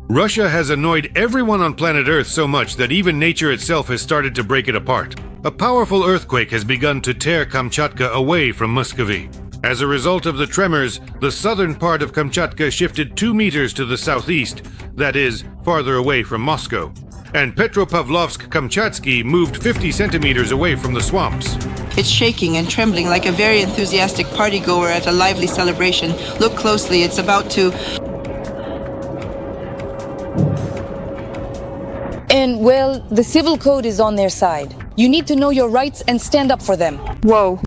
Russia has annoyed everyone on planet Earth so much that even nature itself has started to break it apart. A powerful earthquake has begun to tear Kamchatka away from Muscovy. As a result of the tremors, the southern part of Kamchatka shifted 2 meters to the southeast, that is, farther away from Moscow. And Petropavlovsk-Kamchatsky moved 50 centimeters away from the swamps. It's shaking and trembling like a very enthusiastic partygoer at a lively celebration. Look closely, it's about to... And, well, the civil code is on their side. You need to know your rights and stand up for them. Whoa.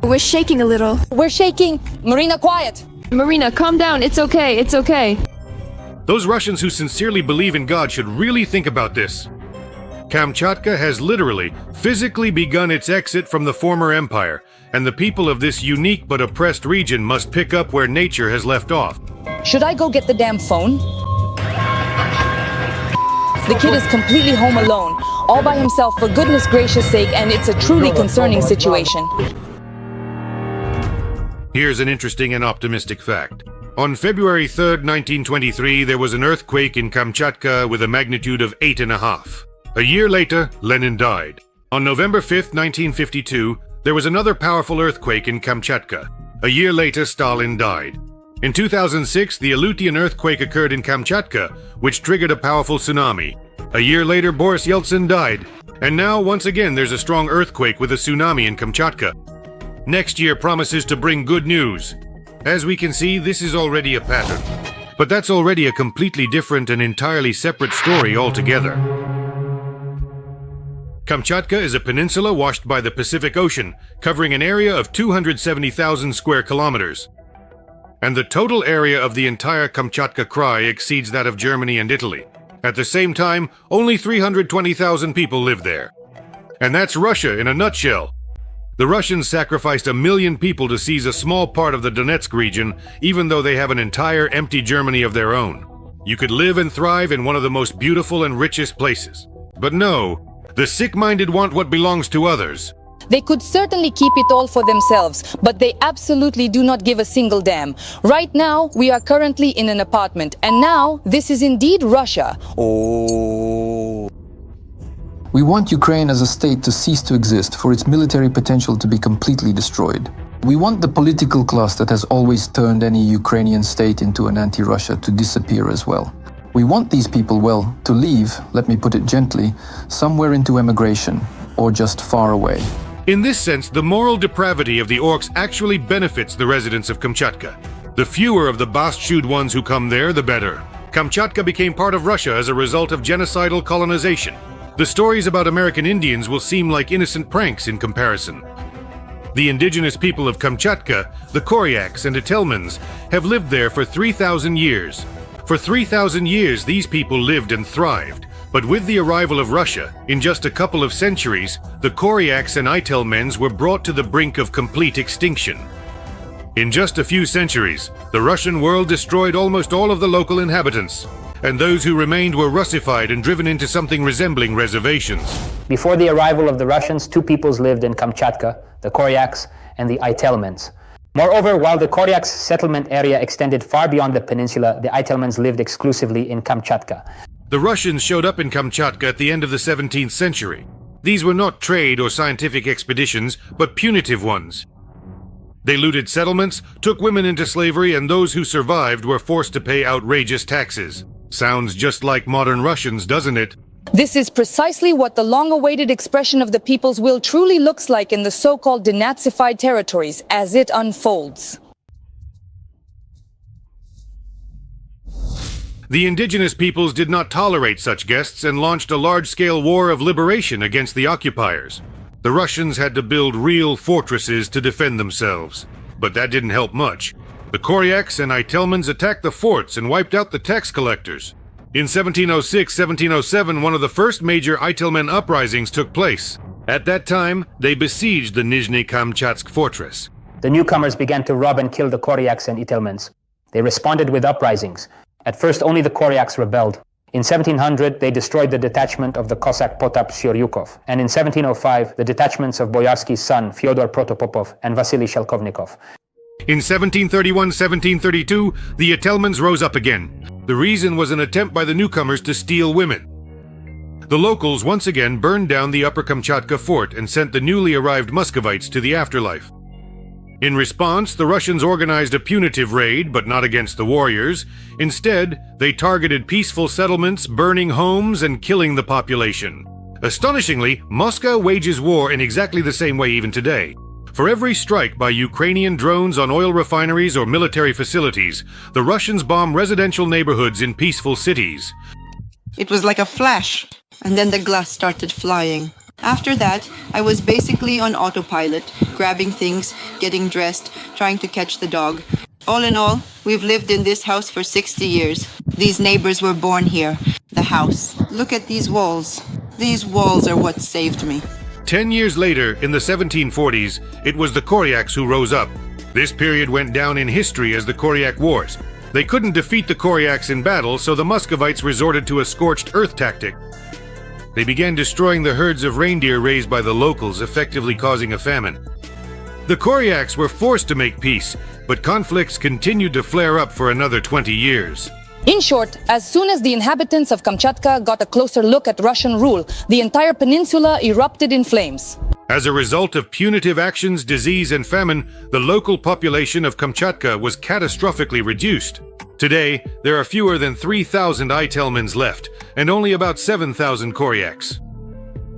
We're shaking a little. We're shaking. Marina, quiet. Marina, calm down. It's okay. It's okay. Those Russians who sincerely believe in God should really think about this. Kamchatka has literally, physically begun its exit from the former empire, and the people of this unique but oppressed region must pick up where nature has left off. Should I go get the damn phone? The kid is completely home alone, all by himself for goodness gracious sake, and it's a truly concerning situation. Here's an interesting and optimistic fact. On February 3rd, 1923, there was an earthquake in Kamchatka with a magnitude of 8.5. A year later, Lenin died. On November 5th, 1952, there was another powerful earthquake in Kamchatka. A year later, Stalin died. In 2006, the Aleutian earthquake occurred in Kamchatka, which triggered a powerful tsunami. A year later, Boris Yeltsin died. And now, once again, there's a strong earthquake with a tsunami in Kamchatka. Next year promises to bring good news. As we can see, this is already a pattern. But that's already a completely different and entirely separate story altogether. Kamchatka is a peninsula washed by the Pacific Ocean, covering an area of 270,000 square kilometers. And the total area of the entire Kamchatka Krai exceeds that of Germany and Italy. At the same time, only 320,000 people live there. And that's Russia in a nutshell. The Russians sacrificed 1 million people to seize a small part of the Donetsk region, even though they have an entire empty Germany of their own. You could live and thrive in one of the most beautiful and richest places. But no, the sick-minded want what belongs to others. They could certainly keep it all for themselves, but they absolutely do not give a single damn. Right now, we are currently in an apartment, and now this is indeed Russia. Oh. We want Ukraine as a state to cease to exist, for its military potential to be completely destroyed. We want the political class that has always turned any Ukrainian state into an anti-Russia to disappear as well. We want these people, well, to leave, let me put it gently, somewhere into emigration, or just far away. In this sense, the moral depravity of the orcs actually benefits the residents of Kamchatka. The fewer of the bastard ones who come there, the better. Kamchatka became part of Russia as a result of genocidal colonization. The stories about American Indians will seem like innocent pranks in comparison. The indigenous people of Kamchatka, the Koryaks and Itelmens, have lived there for 3,000 years. For 3,000 years, these people lived and thrived. But with the arrival of Russia, in just a couple of centuries, the Koryaks and Itelmens were brought to the brink of complete extinction. In just a few centuries, the Russian world destroyed almost all of the local inhabitants, and those who remained were Russified and driven into something resembling reservations. Before the arrival of the Russians, two peoples lived in Kamchatka, the Koryaks and the Itelmens. Moreover, while the Koryaks' settlement area extended far beyond the peninsula, the Itelmens lived exclusively in Kamchatka. The Russians showed up in Kamchatka at the end of the 17th century. These were not trade or scientific expeditions, but punitive ones. They looted settlements, took women into slavery, and those who survived were forced to pay outrageous taxes. Sounds just like modern Russians, doesn't it? This is precisely what the long-awaited expression of the people's will truly looks like in the so-called denazified territories as it unfolds. The indigenous peoples did not tolerate such guests and launched a large-scale war of liberation against the occupiers. The Russians had to build real fortresses to defend themselves. But that didn't help much. The Koryaks and Itelmens attacked the forts and wiped out the tax collectors. In 1706-1707, one of the first major Itelmen uprisings took place. At that time, they besieged the Nizhny Kamchatsk fortress. The newcomers began to rob and kill the Koryaks and Itelmens. They responded with uprisings. At first, only the Koryaks rebelled. In 1700, they destroyed the detachment of the Cossack Potap Syuryukov, and in 1705, the detachments of Boyarsky's son, Fyodor Protopopov, and Vasily Shelkovnikov. In 1731-1732, the Atelmans rose up again. The reason was an attempt by the newcomers to steal women. The locals once again burned down the Upper Kamchatka fort and sent the newly arrived Muscovites to the afterlife. In response, the Russians organized a punitive raid, but not against the warriors. Instead, they targeted peaceful settlements, burning homes and killing the population. Astonishingly, Moscow wages war in exactly the same way even today. For every strike by Ukrainian drones on oil refineries or military facilities, the Russians bomb residential neighborhoods in peaceful cities. It was like a flash, and then the glass started flying. After that, I was basically on autopilot, grabbing things, getting dressed, trying to catch the dog. All in all, we've lived in this house for 60 years. These neighbors were born here. The house. Look at these walls. These walls are what saved me. 10 years later, in the 1740s, it was the Koryaks who rose up. This period went down in history as the Koryak Wars. They couldn't defeat the Koryaks in battle, so the Muscovites resorted to a scorched earth tactic. They began destroying the herds of reindeer raised by the locals, effectively causing a famine. The Koryaks were forced to make peace, but conflicts continued to flare up for another 20 years. In short, as soon as the inhabitants of Kamchatka got a closer look at Russian rule, the entire peninsula erupted in flames. As a result of punitive actions, disease, and famine, the local population of Kamchatka was catastrophically reduced. Today, there are fewer than 3,000 Itelmans left, and only about 7,000 Koryaks.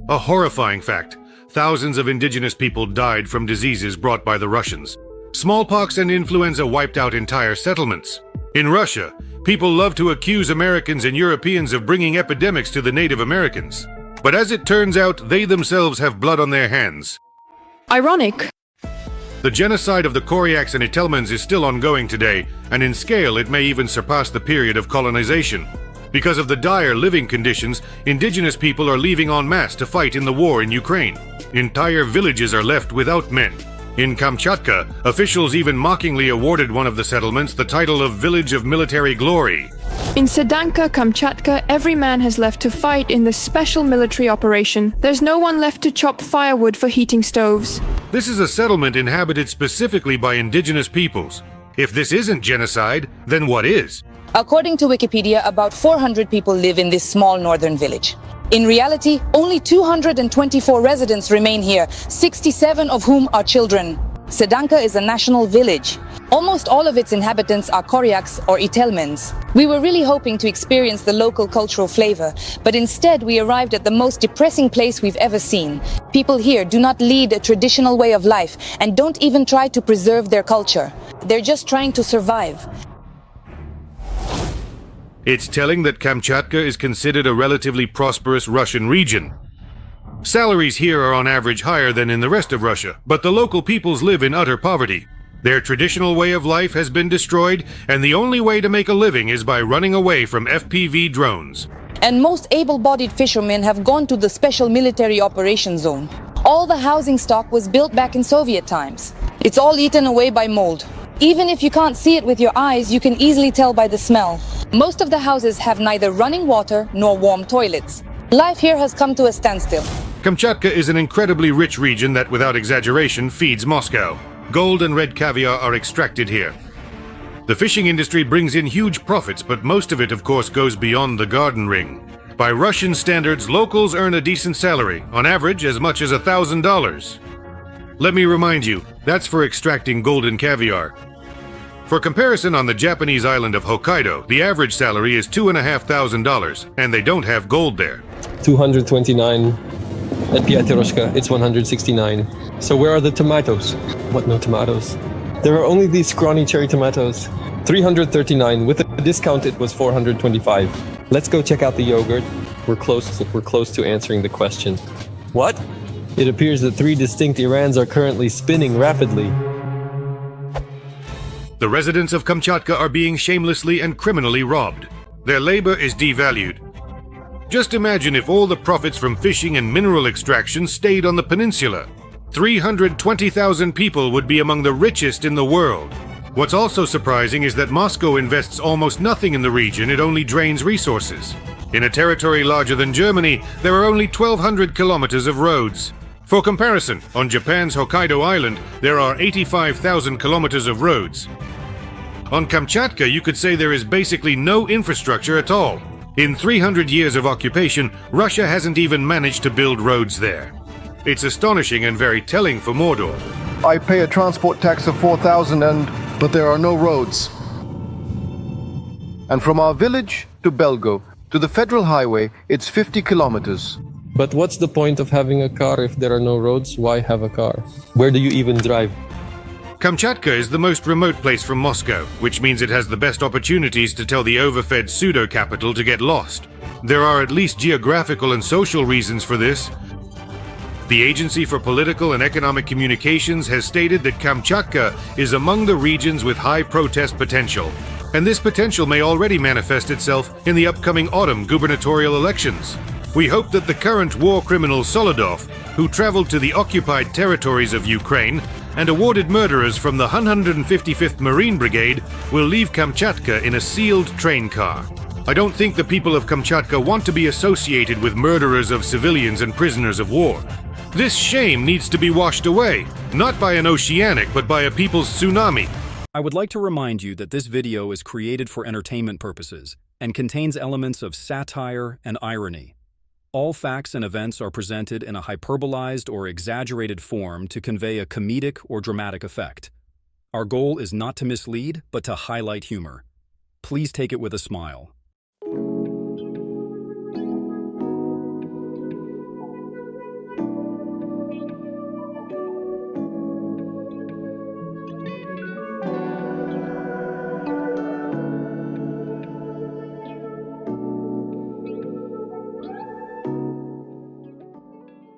A horrifying fact: thousands of indigenous people died from diseases brought by the Russians. Smallpox and influenza wiped out entire settlements. In Russia, people love to accuse Americans and Europeans of bringing epidemics to the Native Americans. But as it turns out, they themselves have blood on their hands. Ironic. The genocide of the Koryaks and Itelmans is still ongoing today, and in scale it may even surpass the period of colonization. Because of the dire living conditions, indigenous people are leaving en masse to fight in the war in Ukraine. Entire villages are left without men. In Kamchatka, officials even mockingly awarded one of the settlements the title of Village of Military Glory. In Sedanka, Kamchatka, every man has left to fight in this special military operation. There's no one left to chop firewood for heating stoves. This is a settlement inhabited specifically by indigenous peoples. If this isn't genocide, then what is? According to Wikipedia, about 400 people live in this small northern village. In reality, only 224 residents remain here, 67 of whom are children. Sedanka is a national village. Almost all of its inhabitants are Koryaks or Itelmans. We were really hoping to experience the local cultural flavor, but instead we arrived at the most depressing place we've ever seen. People here do not lead a traditional way of life and don't even try to preserve their culture. They're just trying to survive. It's telling that Kamchatka is considered a relatively prosperous Russian region. Salaries here are on average higher than in the rest of Russia, but the local peoples live in utter poverty. Their traditional way of life has been destroyed, and the only way to make a living is by running away from FPV drones. And most able-bodied fishermen have gone to the special military operation zone. All the housing stock was built back in Soviet times. It's all eaten away by mold. Even if you can't see it with your eyes, you can easily tell by the smell. Most of the houses have neither running water nor warm toilets. Life here has come to a standstill. Kamchatka is an incredibly rich region that, without exaggeration, feeds Moscow. Gold and red caviar are extracted here. The fishing industry brings in huge profits, but most of it, of course, goes beyond the garden ring. By Russian standards, locals earn a decent salary, on average as much as $1,000. Let me remind you, that's for extracting gold and caviar. For comparison, on the Japanese island of Hokkaido, the average salary is $2,500, and they don't have gold there. 229. At Pyateroshka, it's 169. So where are the tomatoes? What, no tomatoes? There are only these scrawny cherry tomatoes. 339. With a discount, it was 425. Let's go check out the yogurt. We're close to answering the question. What? It appears that 3 distinct Irans are currently spinning rapidly. The residents of Kamchatka are being shamelessly and criminally robbed. Their labor is devalued. Just imagine if all the profits from fishing and mineral extraction stayed on the peninsula. 320,000 people would be among the richest in the world. What's also surprising is that Moscow invests almost nothing in the region, it only drains resources. In a territory larger than Germany, there are only 1,200 kilometers of roads. For comparison, on Japan's Hokkaido Island, there are 85,000 kilometers of roads. On Kamchatka, you could say there is basically no infrastructure at all. In 300 years of occupation, Russia hasn't even managed to build roads there. It's astonishing and very telling for Mordor. I pay a transport tax of 4,000 but there are no roads. And from our village to Belgo, to the federal highway, it's 50 kilometers. But what's the point of having a car if there are no roads? Why have a car? Where do you even drive? Kamchatka is the most remote place from Moscow, which means it has the best opportunities to tell the overfed pseudo-capital to get lost. There are at least geographical and social reasons for this. The Agency for Political and Economic Communications has stated that Kamchatka is among the regions with high protest potential, and this potential may already manifest itself in the upcoming autumn gubernatorial elections. We hope that the current war criminal Solodov, who traveled to the occupied territories of Ukraine and awarded murderers from the 155th Marine Brigade, will leave Kamchatka in a sealed train car. I don't think the people of Kamchatka want to be associated with murderers of civilians and prisoners of war. This shame needs to be washed away, not by an oceanic, but by a people's tsunami. I would like to remind you that this video is created for entertainment purposes and contains elements of satire and irony. All facts and events are presented in a hyperbolized or exaggerated form to convey a comedic or dramatic effect. Our goal is not to mislead, but to highlight humor. Please take it with a smile.